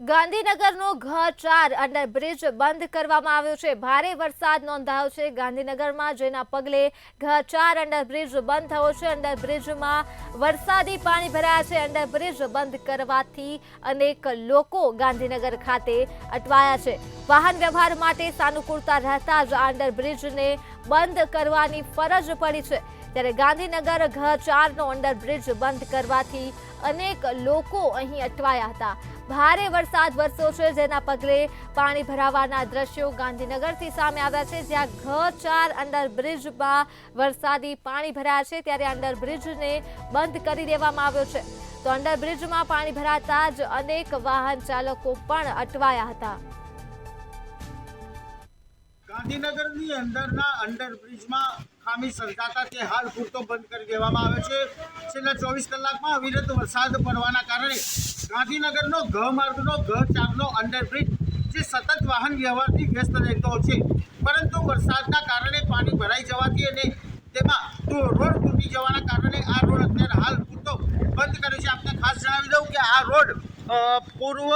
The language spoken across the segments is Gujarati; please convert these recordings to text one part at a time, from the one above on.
ગાંધીનગરનો ઘ4 અંડરબ્રિજ બંધ કરવામાં આવ્યો છે। ભારે વરસાદ નોંધાયો છે ગાંધીનગરમાં, જેના પગલે ઘ4 અંડરબ્રિજ બંધ થયો છે। અંડરબ્રિજમાં વરસાદી પાણી ભરાયા છે। અંડરબ્રિજ બંધ કરવાથી અનેક લોકો ગાંધીનગર ખાતે અટવાયા છે। વાહન વ્યવહાર માટે સાનુકૂળતા રહેતા જ આ અંડરબ્રિજને બંધ કરવાની ફરજ પડી છે। ત્યારે ગાંધીનગર ઘ4નો અંડરબ્રિજ બંધ કરવાથી અનેક લોકો અહીં અટવાયા હતા। ભારે વરસાદ વરસ્યો છે, જેના પગલે પાણી ભરાવાના દ્રશ્યો ગાંધીનગરથી સામે આવ્યા છે, જ્યાં ઘ4 અંડરબ્રિજમાં વરસાદી પાણી ભરાયા છે। ત્યારે અંડરબ્રિજને બંધ કરી દેવામાં આવ્યો છે। તો અંડરબ્રિજમાં પાણી ભરાતા જ અનેક વાહન ચાલકો પણ અટવાયા હતા। ગાંધીનગરની અંદરના અંડરબ્રિજમાં ખામી સર્જાતા તે હાલ પૂરતો બંધ કરી દેવામાં આવ્યો છે। છેલ્લા 24 કલાકમાં અવિરત વરસાદ પડવાના કારણે ગાંધીનગરનો માર્ગનો ઘ4નો અંડરબ્રિજ જે સતત વાહન વ્યવહારથી વ્યસ્ત રહેતો છે, પરંતુ વરસાદના કારણે પાણી ભરાઈ જવાથી અને તેમાં રોડ તૂટી જવાના કારણે આ રોડ અત્યારે હાલ પૂરતો બંધ કર્યો છે। આપને ખાસ જણાવી દઉં કે આ રોડ પૂર્વ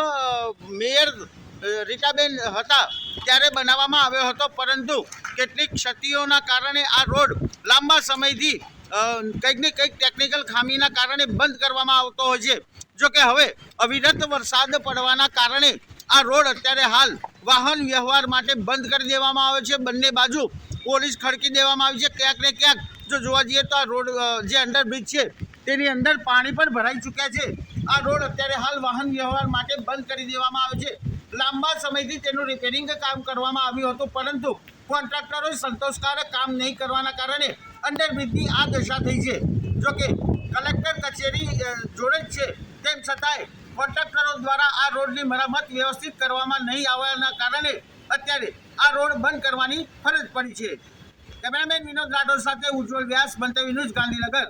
મેયર રીટાબેન હતા ત્યારે બનાવવામાં આવ્યો હતો, પરંતુ કેટલીક ક્ષતિઓના કારણે આ રોડ લાંબા સમયથી કંઈક ને કંઈક ટેકનિકલ ખામીના કારણે બંધ કરવામાં આવતો હોય છે। જો કે હવે અવિરત વરસાદ પડવાના કારણે આ રોડ અત્યારે હાલ વાહન વ્યવહાર માટે બંધ કરી દેવામાં આવ્યો છે। બંને બાજુ પોલીસ ખડકી દેવામાં આવી છે। ક્યાંક ને ક્યાંક જો જોવા જઈએ તો આ રોડ જે અંડરબ્રિજ છે તેની અંદર પાણી પણ ભરાઈ ચૂક્યા છે। આ રોડ અત્યારે હાલ વાહન વ્યવહાર માટે બંધ કરી દેવામાં આવ્યો છે। લાંબા સમયથી તેનું રિપેરિંગ કામ કરવામાં આવ્યું હતું, પરંતુ કોન્ટ્રાક્ટરોએ સંતોષકારક કામ નહીં કરવાના કારણે અંડરબ્રિજની આ દશા થઈ છે। જોકે કલેક્ટર કચેરી જોડે જ છે, તેમ છતાંય કોન્ટ્રાક્ટરો દ્વારા આ રોડની મરામત વ્યવસ્થિત કરવામાં નહીં આવવાના કારણે અત્યારે આ રોડ બંધ કરવાની ફરજ પડી છે। કેમેરામેન વિનોદ રાઠોડ સાથે ઉજ્જવલ વ્યાસ, મંતવ્ય ન્યૂઝ, ગાંધીનગર।